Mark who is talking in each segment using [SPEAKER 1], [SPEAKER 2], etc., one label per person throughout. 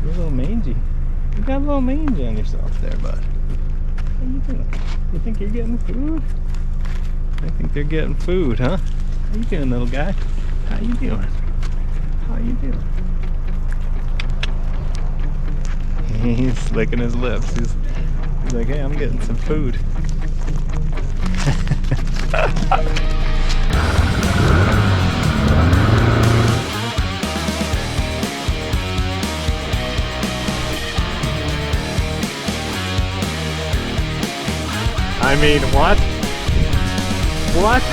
[SPEAKER 1] You're a little mangy. You got a little mange on yourself there, bud. How you doing? You think you're getting food? I think they're getting food, huh? How you doing, little guy? How you doing? How you doing? He's licking his lips. He's like, hey, I'm getting some food. I mean, what? What?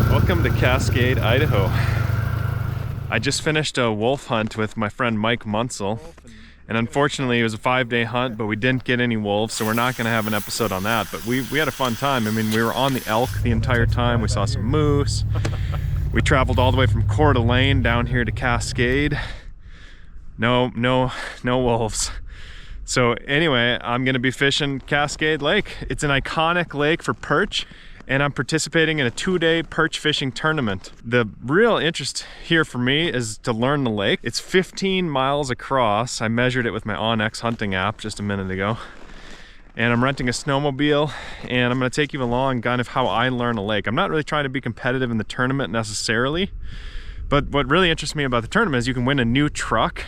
[SPEAKER 1] Welcome to Cascade, Idaho. I just finished a wolf hunt with my friend Mike Munsell, and unfortunately it was a 5-day hunt, but we didn't get any wolves, so we're not going to have an episode on that. But we had a fun time. I mean, we were on the elk the entire time. We saw some moose. We traveled all the way from Coeur d'Alene down here to Cascade. No wolves. So anyway, I'm going to be fishing Cascade Lake. It's an iconic lake for perch, and I'm participating in a 2-day perch fishing tournament. The real interest here for me is to learn the lake. It's 15 miles across. I measured it with my OnX hunting app just a minute ago. And I'm renting a snowmobile, and I'm gonna take you along kind of how I learn a lake. I'm not really trying to be competitive in the tournament necessarily, but what really interests me about the tournament is you can win a new truck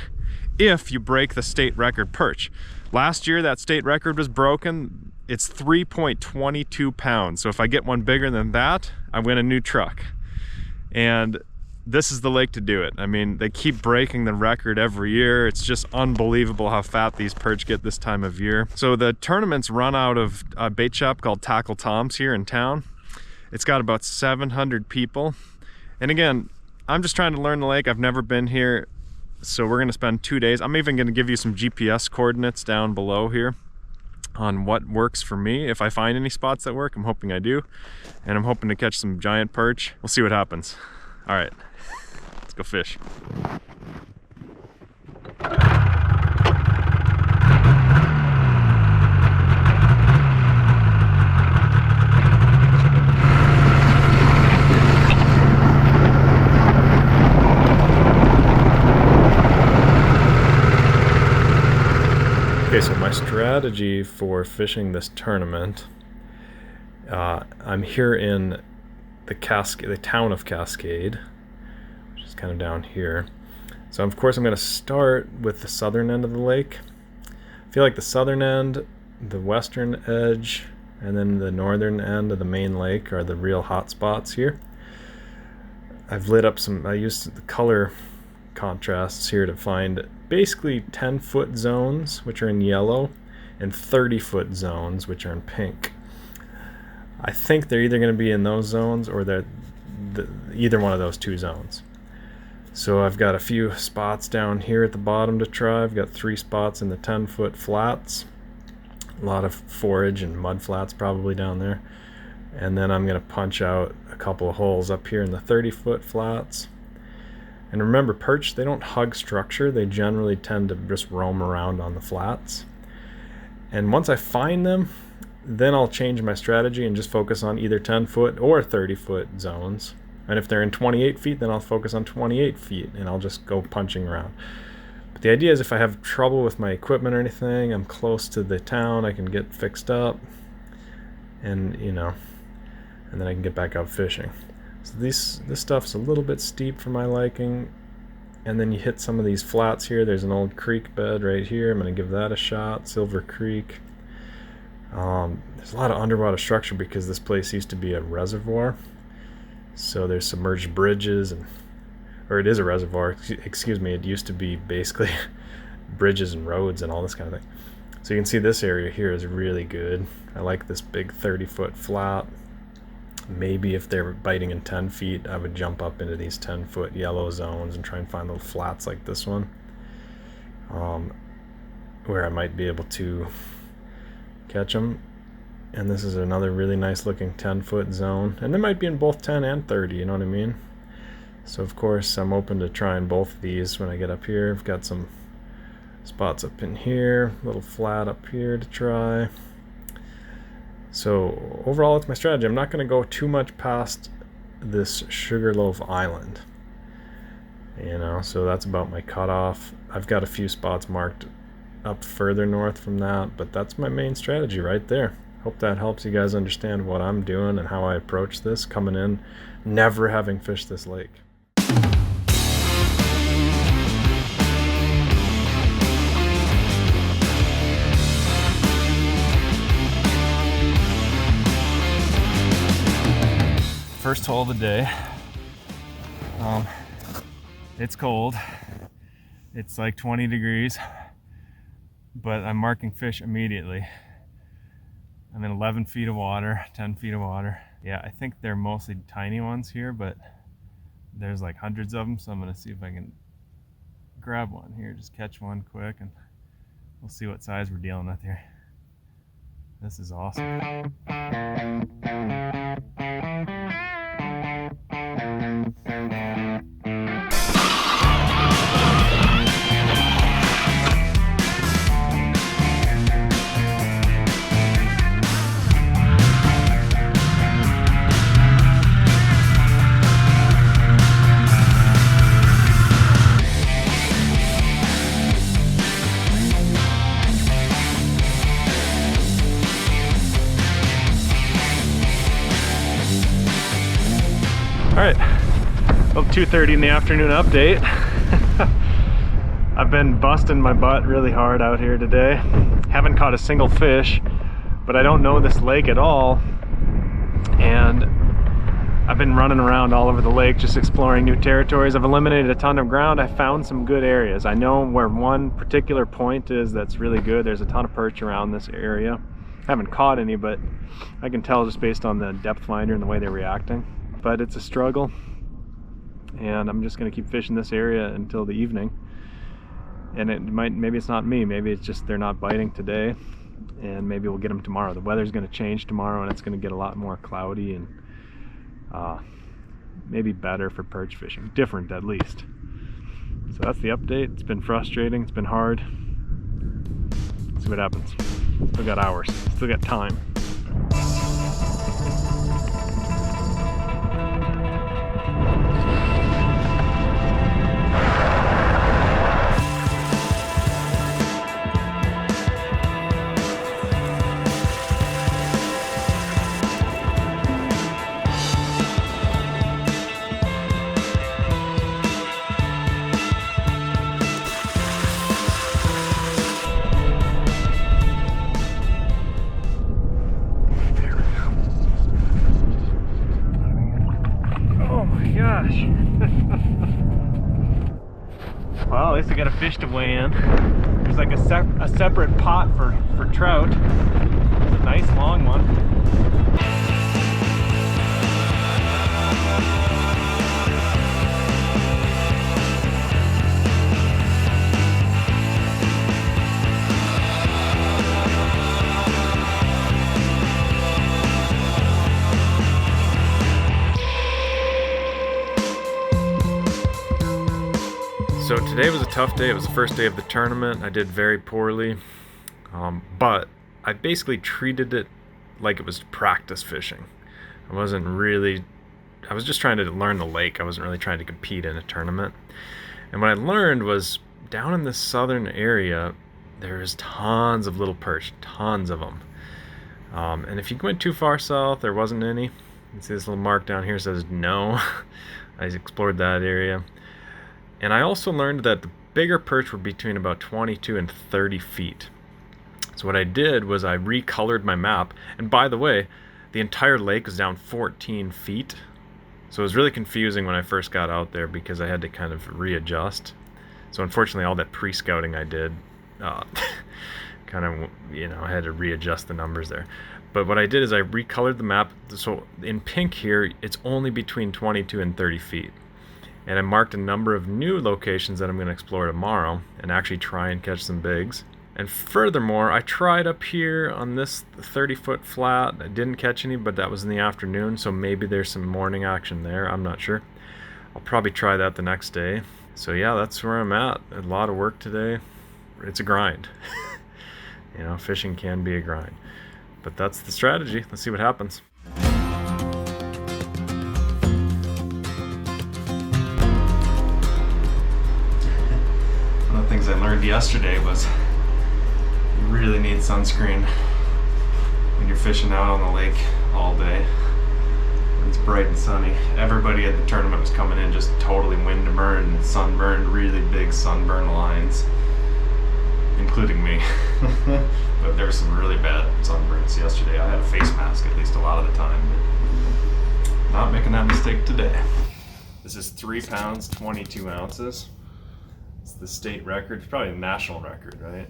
[SPEAKER 1] if you break the state record perch. Last year, that state record was broken. It's 3.22 pounds. So if I get one bigger than that, I win a new truck. And this is the lake to do it. I mean, they keep breaking the record every year. It's just unbelievable how fat these perch get this time of year. So the tournaments run out of a bait shop called Tackle Tom's here in town. It's got about 700 people. And again, I'm just trying to learn the lake. I've never been here. So we're gonna spend 2 days. I'm even gonna give you some GPS coordinates down below here on what works for me. If I find any spots that work, I'm hoping I do. And I'm hoping to catch some giant perch. We'll see what happens. All right, let's go fish. Okay, so my strategy for fishing this tournament, I'm here in the town of Cascade, which is kind of down here. So of course I'm going to start with the southern end of the lake. I feel like the southern end, the western edge, and then the northern end of the main lake are the real hot spots here. I've lit up I used the color contrasts here to find basically 10-foot zones, which are in yellow, and 30-foot zones, which are in pink. I think they're either going to be in those zones or they're either one of those two zones. So I've got a few spots down here at the bottom to try. I've got 3 spots in the 10-foot flats. A lot of forage and mud flats probably down there. And then I'm going to punch out a couple of holes up here in the 30-foot flats. And remember, perch, they don't hug structure. They generally tend to just roam around on the flats. And once I find them, then I'll change my strategy and just focus on either 10-foot or 30-foot zones. And if they're in 28 feet, then I'll focus on 28 feet and I'll just go punching around. But the idea is if I have trouble with my equipment or anything, I'm close to the town, I can get fixed up and, and then I can get back out fishing. So this stuff's a little bit steep for my liking. And then you hit some of these flats here. There's an old creek bed right here. I'm going to give that a shot. Silver Creek. There's a lot of underwater structure because this place used to be a reservoir. So there's submerged bridges, or it is a reservoir. Excuse me. It used to be basically bridges and roads and all this kind of thing. So you can see this area here is really good. I like this big 30-foot flat. Maybe if they're biting in 10 feet, I would jump up into these 10-foot yellow zones and try and find little flats like this one, where I might be able to catch them. And this is another really nice looking 10-foot zone, and they might be in both 10 and 30, you know what I mean? So of course I'm open to trying both of these when I get up here. I've got some spots up in here, little flat up here to try. So overall, it's my strategy. I'm not going to go too much past this Sugarloaf Island, you know, so that's about my cutoff. I've got a few spots marked up further north from that, but that's my main strategy right there. Hope that helps you guys understand what I'm doing and how I approach this, coming in never having fished this lake. First hole of the day. It's cold. It's like 20 degrees, but I'm marking fish immediately. I'm in 11 feet of water, 10 feet of water. Yeah, I think they're mostly tiny ones here, but there's like hundreds of them, so I'm gonna see if I can grab one here, just catch one quick, and we'll see what size we're dealing with here. This is awesome. Alright, well, 2:30 in the afternoon update. I've been busting my butt really hard out here today. Haven't caught a single fish, but I don't know this lake at all. And I've been running around all over the lake just exploring new territories. I've eliminated a ton of ground. I found some good areas. I know where one particular point is that's really good. There's a ton of perch around this area. I haven't caught any, but I can tell just based on the depth finder and the way they're reacting. But it's a struggle, and I'm just going to keep fishing this area until the evening. And maybe it's not me, maybe it's just they're not biting today, and maybe we'll get them tomorrow. The weather's going to change tomorrow, and it's going to get a lot more cloudy and maybe better for perch fishing, different at least. So that's the update. It's been frustrating, it's been hard. Let's see what happens. Still got hours, still got time. Well, at least I got a fish to weigh in. There's like a separate pot for trout. It's a nice long one. So today was a tough day. It was the first day of the tournament. I did very poorly, but I basically treated it like it was practice fishing. I was just trying to learn the lake. I wasn't really trying to compete in a tournament. And what I learned was down in this southern area, there's tons of little perch, tons of them. And if you went too far south, there wasn't any. You see this little mark down here says no. I explored that area. And I also learned that the bigger perch were between about 22 and 30 feet. So what I did was I recolored my map. And by the way, the entire lake was down 14 feet. So it was really confusing when I first got out there because I had to kind of readjust. So unfortunately, all that pre-scouting I did, kind of, you know, I had to readjust the numbers there. But what I did is I recolored the map. So in pink here, it's only between 22 and 30 feet. And I marked a number of new locations that I'm going to explore tomorrow and actually try and catch some bigs. And furthermore, I tried up here on this 30-foot flat. I didn't catch any, but that was in the afternoon, so maybe there's some morning action there. I'm not sure. I'll probably try that the next day. So yeah, that's where I'm at. A lot of work today. It's a grind. You know, fishing can be a grind. But that's the strategy. Let's see what happens. One of the things I learned yesterday was you really need sunscreen when you're fishing out on the lake all day. When it's bright and sunny. Everybody at the tournament was coming in just totally wind burned, sunburned, really big sunburn lines, including me. But there were some really bad sunburns yesterday. I had a face mask at least a lot of the time, but not making that mistake today. This is 3 pounds, 22 ounces. It's the state record. It's probably the national record, right?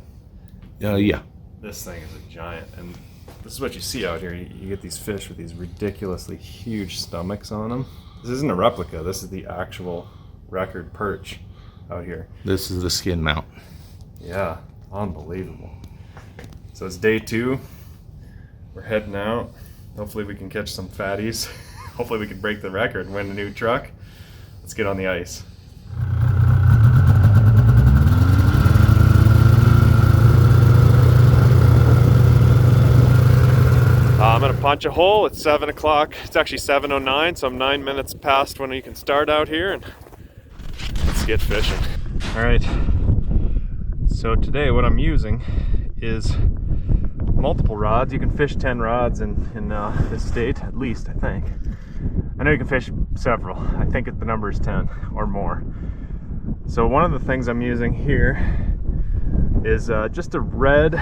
[SPEAKER 2] Yeah.
[SPEAKER 1] This thing is a giant, and this is what you see out here. You get these fish with these ridiculously huge stomachs on them. This isn't a replica. This is the actual record perch out here.
[SPEAKER 2] This is the skin mount.
[SPEAKER 1] Yeah, unbelievable. So it's day 2. We're heading out. Hopefully we can catch some fatties. Hopefully we can break the record and win a new truck. Let's get on the ice. I'm gonna punch a hole. It's 7 o'clock. It's actually 7:09, so I'm 9 minutes past when you can start out here, and let's get fishing. All right. So today what I'm using is multiple rods. You can fish 10 rods in this state, at least, I think. I know you can fish several. I think the number is 10 or more. So one of the things I'm using here is just a red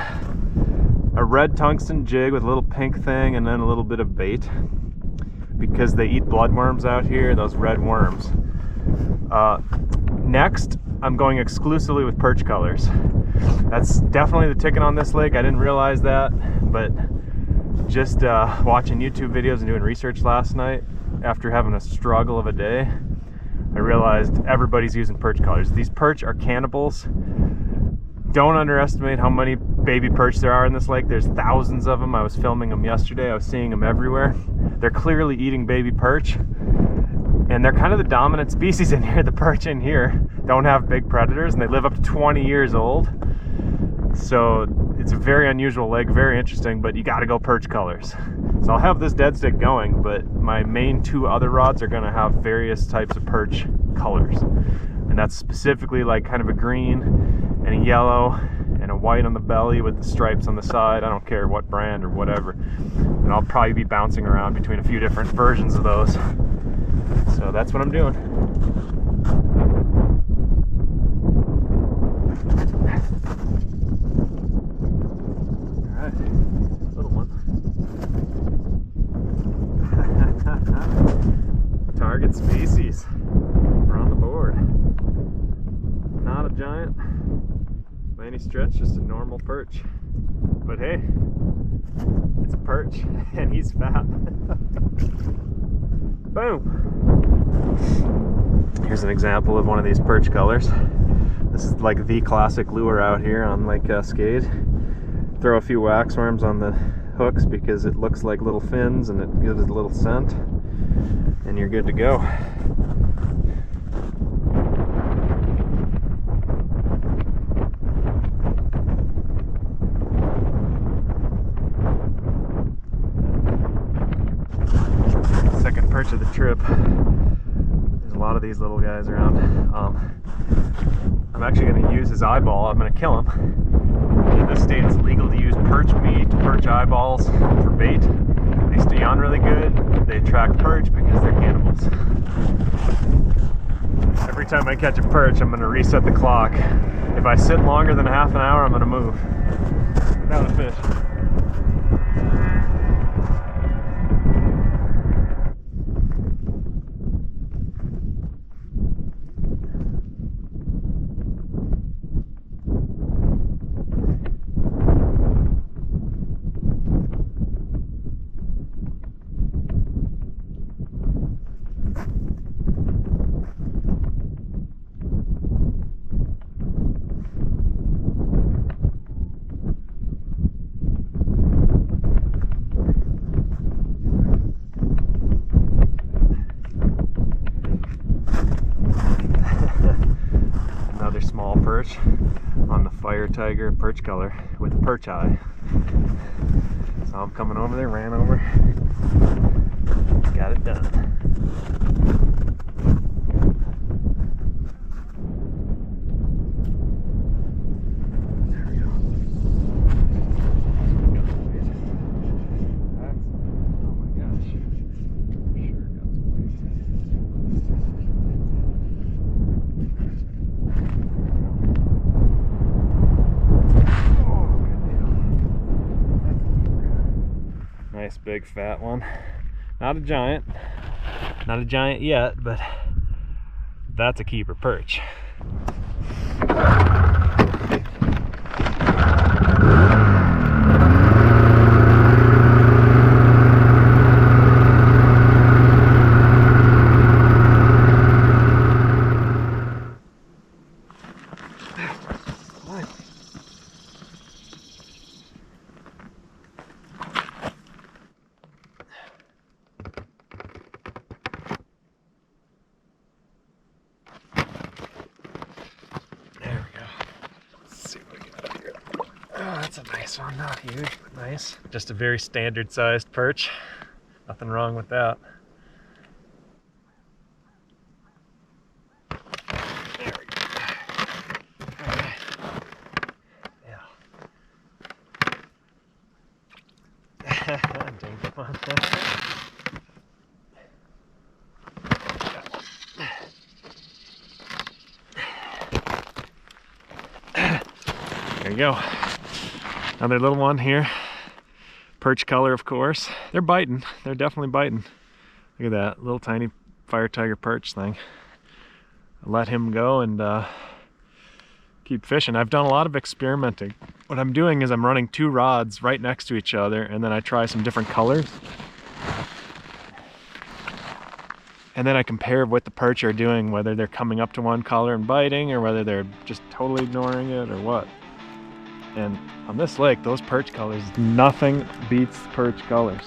[SPEAKER 1] tungsten jig with a little pink thing and then a little bit of bait, because they eat bloodworms out here, those red worms. Next, I'm going exclusively with perch colors. That's definitely the ticket on this lake. I didn't realize that, but just watching YouTube videos and doing research last night, after having a struggle of a day, I realized everybody's using perch colors. These perch are cannibals. Don't underestimate how many baby perch there are in this lake. There's thousands of them. I was filming them yesterday. I was seeing them everywhere. They're clearly eating baby perch, and they're kind of the dominant species in here. The perch in here don't have big predators, and they live up to 20 years old. So it's a very unusual lake, very interesting, but you gotta go perch colors. So I'll have this dead stick going, but my main 2 other rods are gonna have various types of perch colors. And that's specifically like kind of a green and a yellow and a white on the belly with the stripes on the side. I don't care what brand or whatever. And I'll probably be bouncing around between a few different versions of those. So that's what I'm doing. All right, little one. Target species. We're on the board. Not a giant by any stretch, just a normal perch. But hey, it's a perch and he's fat. Boom! Here's an example of one of these perch colors. This is like the classic lure out here on Lake Cascade. Throw a few waxworms on the hooks because it looks like little fins and it gives it a little scent, and you're good to go. Second perch of the trip. There's a lot of these little guys around. I'm actually going to use his eyeball. I'm going to kill him In this state, it's legal to use perch meat, perch eyeballs for bait. They stay on really good. They attract perch because they're cannibals. Every time I catch a perch, I'm gonna reset the clock. If I sit longer than half an hour, I'm gonna move. Without a fish. Small perch on the fire tiger perch color with a perch eye. So I'm coming over there, ran over, got it done. There we go. Oh my gosh. Sure got some weight. Nice big fat one. Not a giant yet, but that's a keeper perch. That's a nice one, not huge, but nice. Just a very standard sized perch. Nothing wrong with that. There we go. All right. Yeah. Dang it, on. There you go. Another little one here. Perch color, of course. They're biting. They're definitely biting. Look at that little tiny fire tiger perch thing. I let him go and keep fishing. I've done a lot of experimenting. What I'm doing is I'm running two rods right next to each other, and then I try some different colors. And then I compare what the perch are doing, whether they're coming up to one color and biting, or whether they're just totally ignoring it, or what. And on this lake, those perch colors, nothing beats perch colors.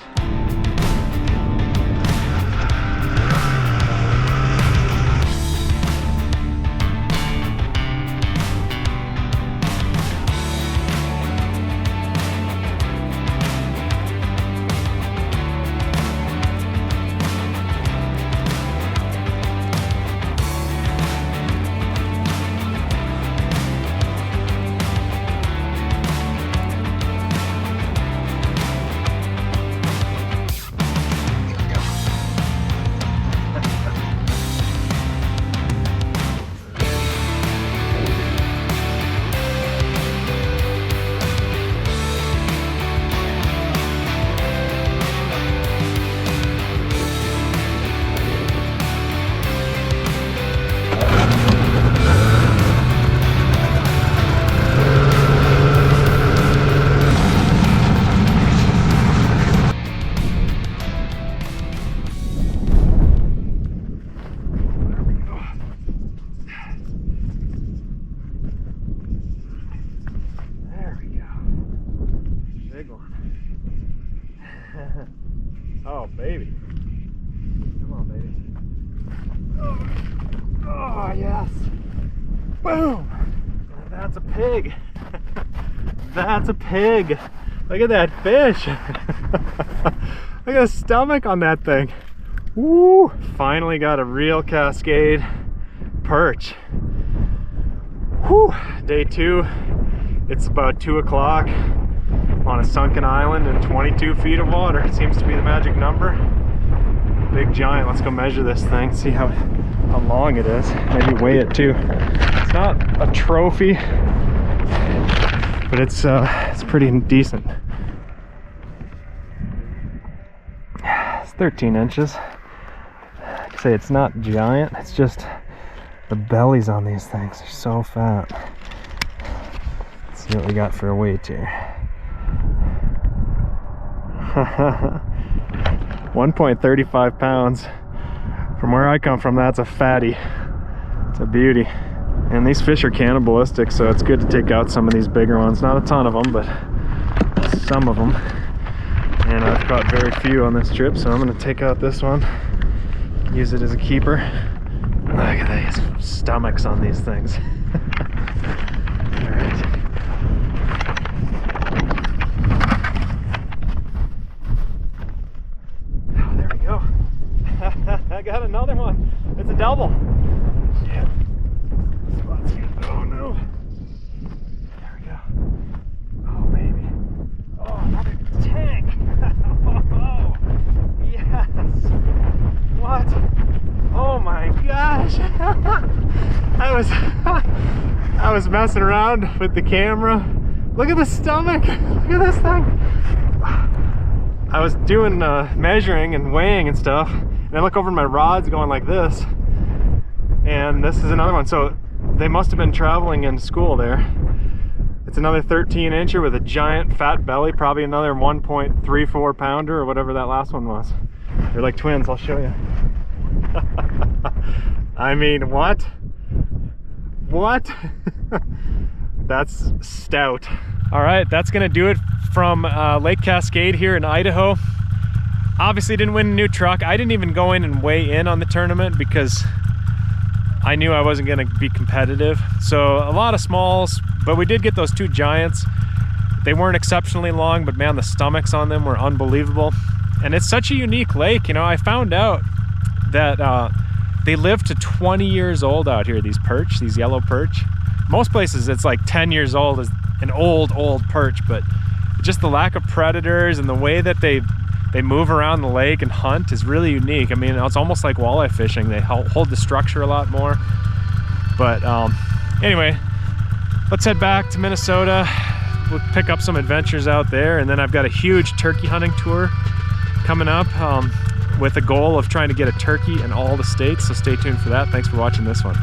[SPEAKER 1] Oh, baby. Come on, baby. Oh, yes. Boom. That's a pig. That's a pig. Look at that fish. Look at the stomach on that thing. Woo. Finally got a real Cascade perch. Whew. Day 2 It's about 2 o'clock on a sunken island and 22 feet of water. It seems to be the magic number. Big giant. Let's go measure this thing, see how long it is. Maybe weigh it too. It's not a trophy, but it's pretty decent. It's 13 inches. Like I say, it's not giant. It's just the bellies on these things are so fat. Let's see what we got for a weight here. 1.35 pounds. From where I come from, that's a fatty. It's a beauty. And these fish are cannibalistic, so it's good to take out some of these bigger ones. Not a ton of them, but some of them. And I've caught very few on this trip, so I'm going to take out this one, use it as a keeper. Look at these stomachs on these things. All right. Oh, there we go. I got another one. It's a double. Shit. Spot's good. Oh no. There we go. Oh baby. Oh, another tank. Oh, yes. What? Oh my gosh. I was messing around with the camera. Look at the stomach. Look at this thing. I was doing measuring and weighing and stuff, and I look over my rods going like this, and this is another one. So they must have been traveling in school there. It's another 13 incher with a giant fat belly, probably another 1.34 pounder or whatever that last one was. They're like twins, I'll show you. I mean, what? What? That's stout. All right, that's gonna do it from Lake Cascade here in Idaho. Obviously didn't win a new truck. I didn't even go in and weigh in on the tournament because I knew I wasn't gonna be competitive. So a lot of smalls, but we did get those 2 giants. They weren't exceptionally long, but man, the stomachs on them were unbelievable. And it's such a unique lake. You know, I found out that they live to 20 years old out here, these perch, these yellow perch. Most places it's like 10 years old is an old perch, but just the lack of predators and the way that they move around the lake and hunt is really unique. I mean, it's almost like walleye fishing. They hold the structure a lot more. But anyway, let's head back to Minnesota. We'll pick up some adventures out there, and then I've got a huge turkey hunting tour coming up with a goal of trying to get a turkey in all the states, so stay tuned for that. Thanks for watching this one.